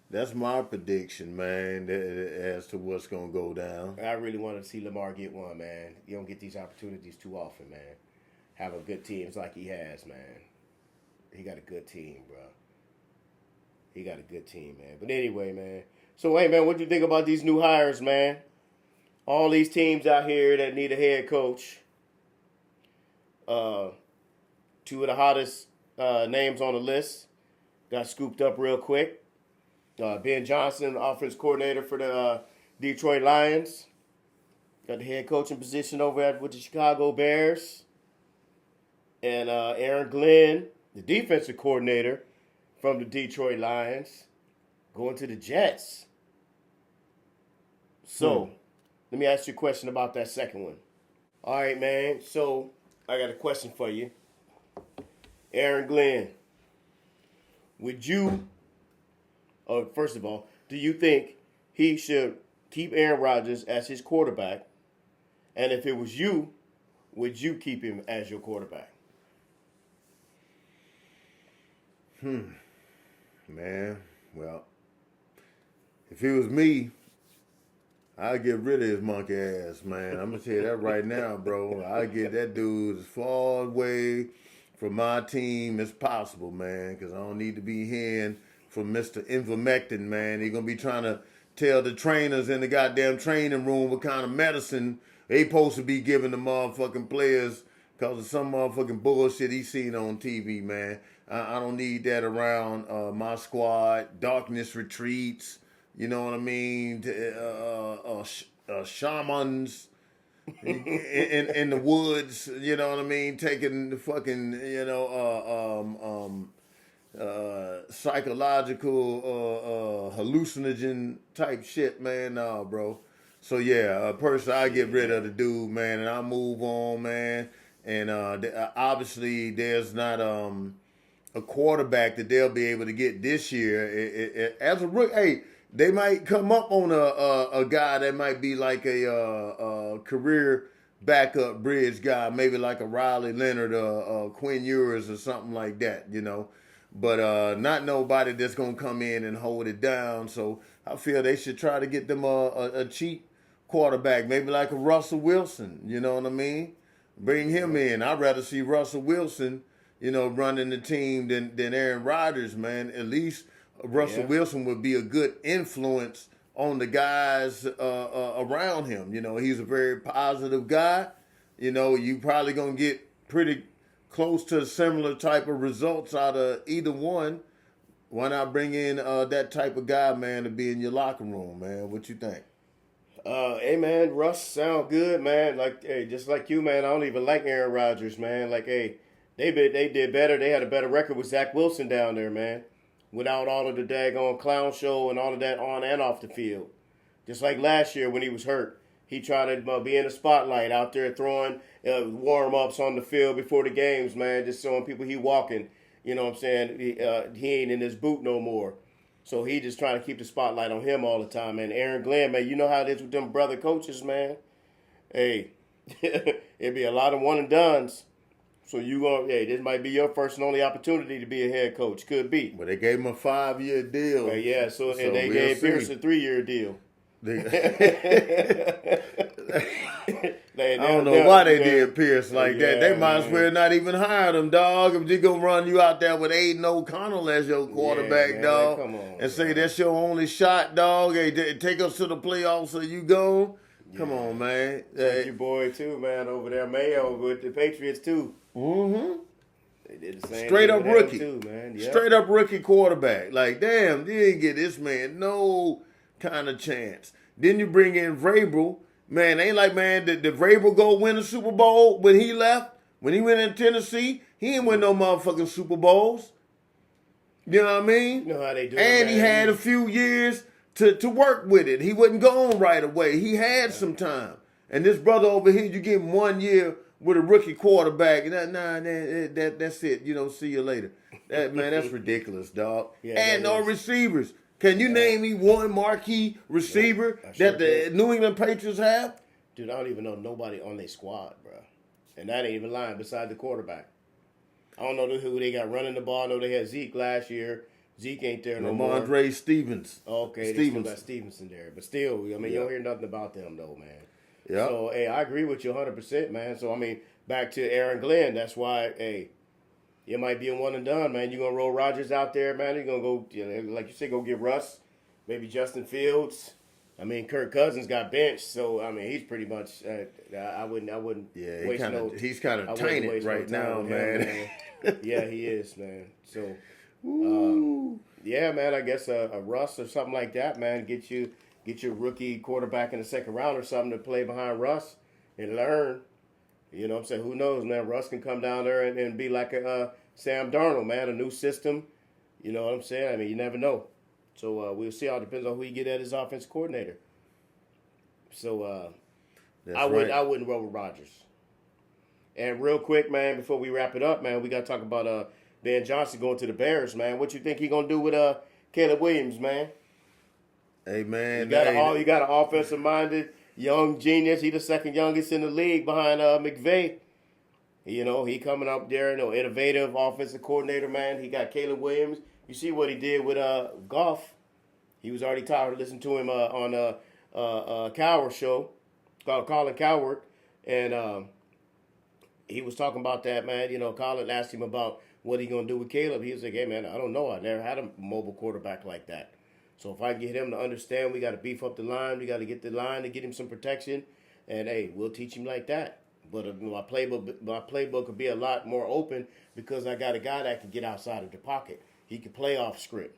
That's my prediction, man, as to what's going to go down. I really want to see Lamar get one, man. You don't get these opportunities too often, man. Have a good team like he has, man. He got a good team, bro. He got a good team, man. But anyway, man. So, hey, man, what do you think about these new hires, man? All these teams out here that need a head coach. Two of the hottest names on the list got scooped up real quick. Ben Johnson, offense coordinator for the Detroit Lions. Got the head coaching position over with the Chicago Bears. And Aaron Glenn, the defensive coordinator from the Detroit Lions, going to the Jets. So, let me ask you a question about that second one. All right, man. So, I got a question for you. Aaron Glenn, would you, first of all, do you think he should keep Aaron Rodgers as his quarterback? And if it was you, would you keep him as your quarterback? Man, well, if it was me, I'd get rid of his monkey ass, man. I'm gonna tell you that right now, bro. I'd get that dude as far away from my team as possible, man, because I don't need to be hearing from Mr. Invermectin, man. He's gonna be trying to tell the trainers in the goddamn training room what kind of medicine they supposed to be giving the motherfucking players because of some motherfucking bullshit he seen on TV, man. I don't need that around my squad. Darkness retreats, you know what I mean? Shamans in the woods, you know what I mean? Taking the fucking, psychological hallucinogen type shit, man. Nah, bro. So yeah, personally, I get rid of the dude, man, and I move on, man. And obviously, there's not a quarterback that they'll be able to get this year. As a rookie, hey, they might come up on a guy that might be like a career backup bridge guy, maybe like a Riley Leonard or Quinn Ewers or something like that, you know. But not nobody that's going to come in and hold it down. So I feel they should try to get them a cheap quarterback, maybe like a Russell Wilson, you know what I mean? Bring him in. I'd rather see Russell Wilson, running the team than Aaron Rodgers, man. At least Russell Wilson would be a good influence on the guys around him. He's a very positive guy. You probably going to get pretty close to a similar type of results out of either one. Why not bring in that type of guy, man, to be in your locker room, man? What you think? Hey, man, Russ sound good, man. Like, hey, just like you, man, I don't even like Aaron Rodgers, man. Like, hey, they did better. They had a better record with Zach Wilson down there, man. Without all of the daggone clown show and all of that on and off the field. Just like last year when he was hurt. He tried to be in the spotlight out there throwing warm-ups on the field before the games, man, just showing people he walking. You know what I'm saying? He ain't in his boot no more. So he just trying to keep the spotlight on him all the time, man. Aaron Glenn, man, you know how it is with them brother coaches, man. Hey, it'd be a lot of one-and-dones. So this might be your first and only opportunity to be a head coach. Could be. But they gave him a 5-year deal. So they gave Pierce a 3-year deal. I don't know why they did Pierce like that. They might as well not even hire him, dog. If they're going to run you out there with Aiden O'Connell as your quarterback, dog, come on, and say that's your only shot, dog, hey, take us to the playoffs so you go. Come on, man. That's your boy, too, man, over there. Mayo with the Patriots, too. Mm-hmm. They did the same Straight up rookie. too, man. Yep. Straight up rookie quarterback. Like, damn, you didn't get this man no kind of chance. Then you bring in Vrabel. Man, ain't like, man, did Vrabel go win a Super Bowl when he left? When he went in Tennessee, he didn't win no motherfucking Super Bowls. You know what I mean? You know how they do and it, he had a few years to work with it. He wasn't gone right away. He had some time. And this brother over here, you give him 1 year with a rookie quarterback. That's it. See you later. Man, that's ridiculous, dog. And no receivers. Can you name me one marquee receiver that the New England Patriots have? Dude, I don't even know nobody on their squad, bro. And that ain't even lying beside the quarterback. I don't know who they got running the ball. I know they had Zeke last year. Zeke ain't there no more. Ramondre Stevens. Okay, they still got Stevenson there. But still, you don't hear nothing about them, though, man. Yeah. So, hey, I agree with you 100%, man. So, back to Aaron Glenn. That's why, hey, you might be a one and done, man. You're going to roll Rodgers out there, man. You're going to go, like you said, go get Russ, maybe Justin Fields. Kirk Cousins got benched, so, he's pretty much, I wouldn't waste he's kind of tainted right now, man. Yeah, he is, man. So, yeah, man, I guess a Russ or something like that, man, get your rookie quarterback in the second round or something to play behind Russ and learn. You know what I'm saying? Who knows, man? Russ can come down there and be like a Sam Darnold, man, a new system. You know what I'm saying? You never know. So we'll see. It depends on who you get as his offensive coordinator. So I wouldn't roll with Rodgers. And real quick, man, before we wrap it up, man, we got to talk about Ben Johnson going to the Bears, man. What you think he going to do with Caleb Williams, man? Hey, man. You got an offensive-minded young genius. He the second youngest in the league behind McVay. You know, he coming up there, innovative offensive coordinator, man. He got Caleb Williams. You see what he did with Goff. He was already tired of listening to him on Coward show, called Colin Coward. And he was talking about that, man. You know, Colin asked him about what he going to do with Caleb. He was like, hey, man, I don't know. I never had a mobile quarterback like that. So if I get him to understand we got to beef up the line, we got to get the line to get him some protection. And, hey, we'll teach him like that. But my playbook could be a lot more open because I got a guy that can get outside of the pocket. He can play off script.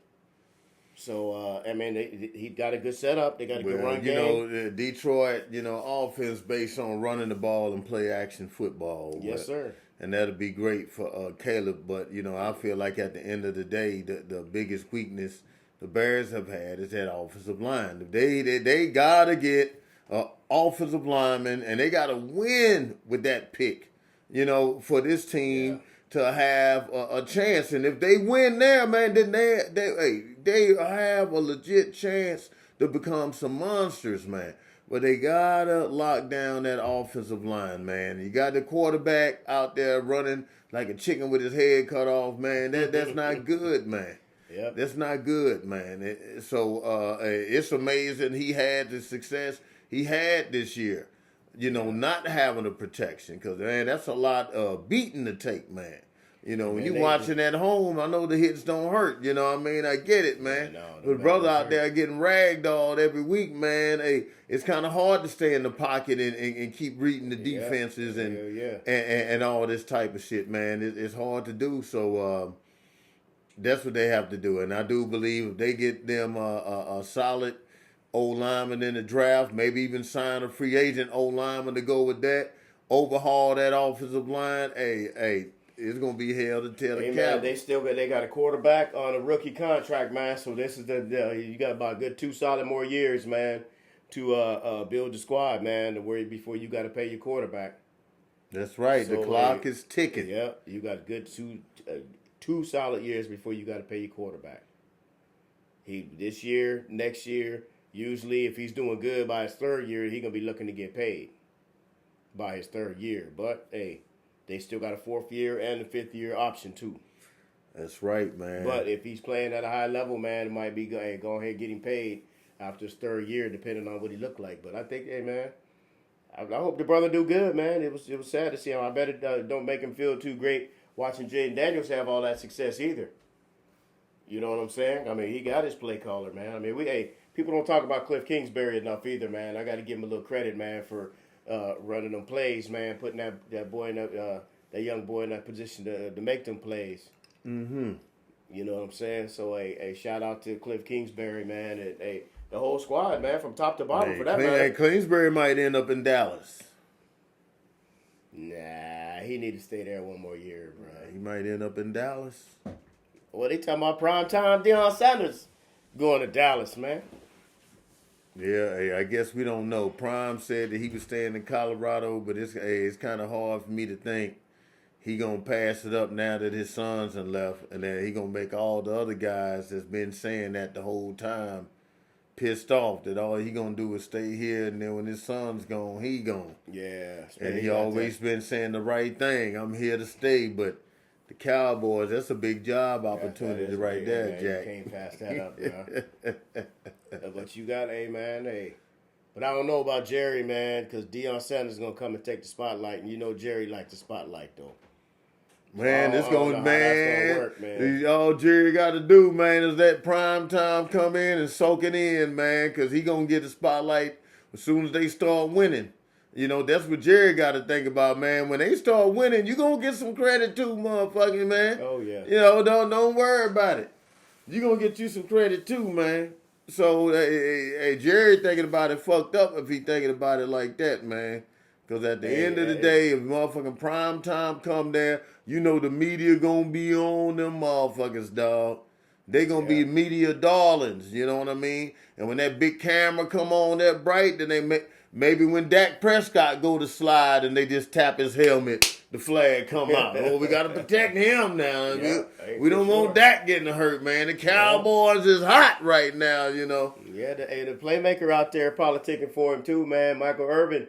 So, I mean, he got a good setup. They got a good run game. You know, Detroit, offense based on running the ball and play action football. Yes, sir. And that'll be great for Caleb. But, I feel like at the end of the day, the biggest weakness the Bears have had is that offensive line. They got to get offensive lineman, and they got to win with that pick, for this team to have a chance. And if they win there, man, then they have a legit chance to become some monsters, man. But they got to lock down that offensive line, man. You got the quarterback out there running like a chicken with his head cut off, man. That's not good, man. Yep. That's not good, man. It's amazing he had the success he had this year, not having the protection. Because, man, that's a lot of beating to take, man. When you watching at home, I know the hits don't hurt. You know what I mean? I get it, man. But brother out there getting ragdolled every week, man, hey, it's kind of hard to stay in the pocket and keep reading the defenses and all this type of shit, man. It's hard to do. So that's what they have to do. And I do believe if they get them a solid old lineman in the draft, maybe even sign a free agent old lineman to go with that, overhaul that offensive line, hey, it's gonna be hell to tell the cap. They got a quarterback on a rookie contract, man. So this is you got about a good 2 solid more years, man, to build the squad, man, to worry before you got to pay your quarterback. That's right. So, the clock is ticking. Yeah, you got good 2 solid years before you got to pay your quarterback. This year, next year, usually if he's doing good by his 3rd year, he's gonna be looking to get paid by his 3rd year. But hey, they still got a 4th year and a 5th year option too. That's right, man. But if he's playing at a high level, man, it might be go ahead and get him paid after his 3rd year, depending on what he looked like. But I think, hey, man, I hope the brother do good, man. It was sad to see him. I bet it don't make him feel too great watching Jaden Daniels have all that success either. You know what I'm saying? I mean, he got his play caller, man. I mean, people don't talk about Cliff Kingsbury enough either, man. I got to give him a little credit, man, for running them plays, man, putting that boy in that young boy in that position to make them plays. Mm-hmm. You know what I'm saying? So, a shout out to Cliff Kingsbury, man, and the whole squad, man, from top to bottom for that matter. Kingsbury might end up in Dallas. Nah, he need to stay there one more year, bro. He might end up in Dallas. Well, they talking about primetime Deion Sanders going to Dallas, man. Yeah, I guess we don't know. Prime said that he was staying in Colorado, but it's kind of hard for me to think he gonna pass it up now that his sons have left, and then he gonna make all the other guys that's been saying that the whole time pissed off that all he gonna do is stay here, and then when his son's gone, he gone. Yeah, and he always been saying the right thing. I'm here to stay, but the Cowboys, that's a big job opportunity right there, man. Jack. You can't pass that up, bro. But you got, man. But I don't know about Jerry, man, because Deion Sanders is going to come and take the spotlight. And you know Jerry likes the spotlight, though. Man, that's going to work, man. All Jerry got to do, man, is that prime time come in and soak it in, man, because he going to get the spotlight as soon as they start winning. That's what Jerry got to think about, man. When they start winning, you going to get some credit too, motherfucking, man. Oh, yeah. Don't worry about it. You going to get you some credit too, man. So, hey, Jerry thinking about it fucked up if he thinking about it like that, man. Because at the end of the day, if motherfucking prime time come there, the media going to be on them motherfuckers, dog. They going to be media darlings, you know what I mean? And when that big camera come on that bright, then maybe when Dak Prescott go to slide and they just tap his helmet, the flag come out. Oh, we got to protect him now. Yeah, We don't want that getting hurt, man. The Cowboys is hot right now, you know. Yeah, the playmaker out there politicking for him too, man. Michael Irvin,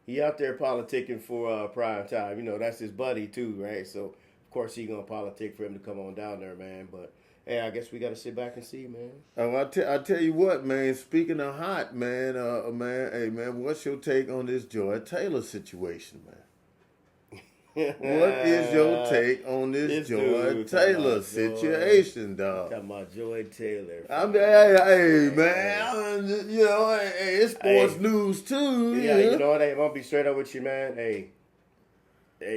he out there politicking for prime time. You know, that's his buddy too, right? So of course he gonna politic for him to come on down there, man. But hey, I guess we got to sit back and see, man. I tell you what, man. Speaking of hot, man, hey, man, what's your take on this Joy Taylor situation, man? What is your take on this Joy Taylor situation, dog? Talking about Joy Taylor. Hey, man, you know, hey, it's sports news too. Yeah, you know what? I'm gonna be straight up with you, man. Hey,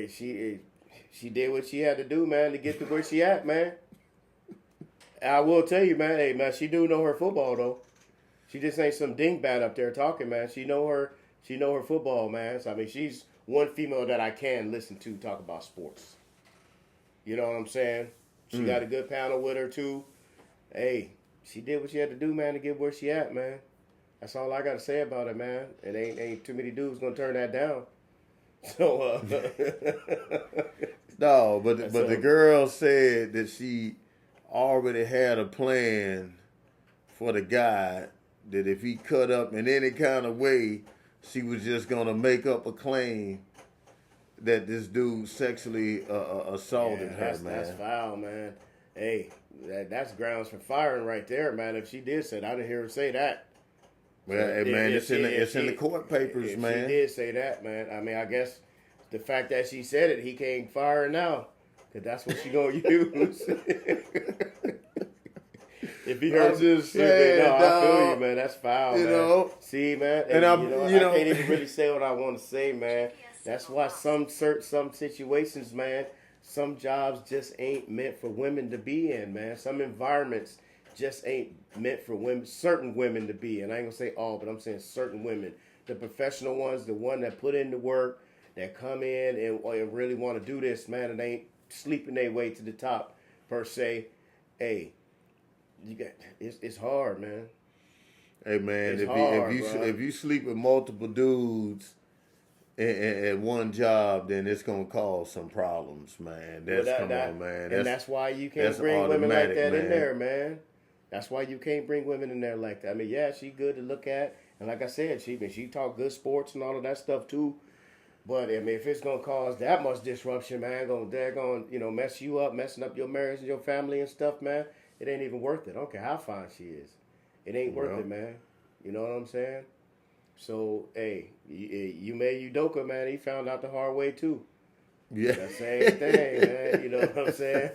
she did what she had to do, man, to get to where she at, man. I will tell you, man. Hey, man, she do know her football though. She just ain't some dingbat up there talking, man. She know her football, man. So I mean, she's one female that I can listen to talk about sports. You know what I'm saying? She got a good panel with her too. Hey, she did what she had to do, man, to get where she at, man. That's all I got to say about it, man. It ain't too many dudes gonna turn that down. So, no, but the girl said that she already had a plan for the guy that if he cut up in any kind of way, she was just gonna make up a claim that this dude sexually assaulted her, man. That's foul, man. Hey, that's grounds for firing right there, man. If she did say that, I didn't hear her say that. Well, hey, man, it's in the court papers, man. She did say that, man. I mean, I guess the fact that she said it, he can't fire her now, because that's what she gonna use. If he hurts, just saying, I feel you, man. That's foul, you man. know. See, man, And I can't even really say what I want to say, man. That's why some situations, man, some jobs just ain't meant for women to be in, man. Some environments just ain't meant for women, certain women to be in. I ain't gonna say all, but I'm saying certain women, the professional ones, the one that put in the work, that come in and really want to do this, man, and ain't sleeping their way to the top per se. Hey. It's hard, man. Hey, man, if you sleep with multiple dudes at one job, then it's gonna cause some problems, man. And that's why you can't bring women like that in there, man. That's why you can't bring women in there like that. I mean, yeah, she good to look at, and like I said, she talk good sports and all of that stuff too. But I mean, if it's gonna cause that much disruption, man, gonna mess you up, messing up your marriage and your family and stuff, man. It ain't even worth it. I don't care how fine she is. It ain't worth it, man. You know what I'm saying? So, hey, you made Udoka, man. He found out the hard way, too. Yeah. The same thing, man. You know what I'm saying?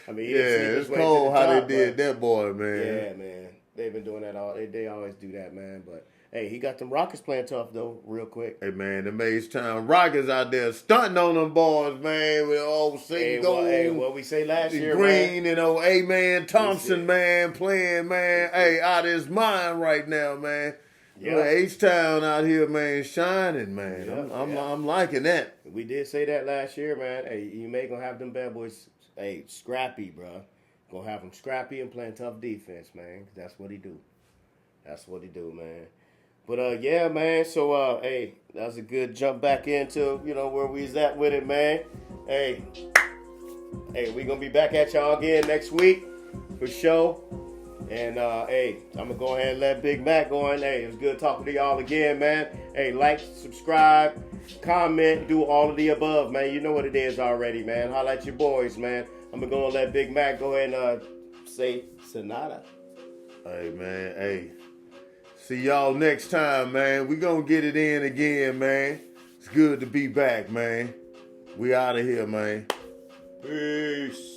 I mean, it's cold how they did that boy, man. Yeah, man. They've been doing that they always do that, man. But, hey, he got them Rockets playing tough, though, real quick. Hey, man, the Maze-Town Rockets out there stunting on them boys, man, with old St. Gold. What we say last year, Green, man. and old A-Man Thompson, man, playing, man. Hey, out of his mind right now, man. Yeah. H-Town out here, man, shining, man. Yep, I'm liking that. We did say that last year, man. Hey, you may gonna have them bad boys, hey, scrappy, bro. Gonna have them scrappy and playing tough defense, man. 'Cause that's what he do. That's what he do, man. But, yeah, man, so, hey, that was a good jump back into, where we was at with it, man. Hey, we going to be back at y'all again next week for sure. And, hey, I'm going to go ahead and let Big Mac go in. Hey, it was good talking to y'all again, man. Hey, like, subscribe, comment, do all of the above, man. You know what it is already, man. Holla at your boys, man. I'm going to go and let Big Mac go ahead and say Sonata. Hey, man, hey. See y'all next time, man. We gonna get it in again, man. It's good to be back, man. We out of here, man. Peace.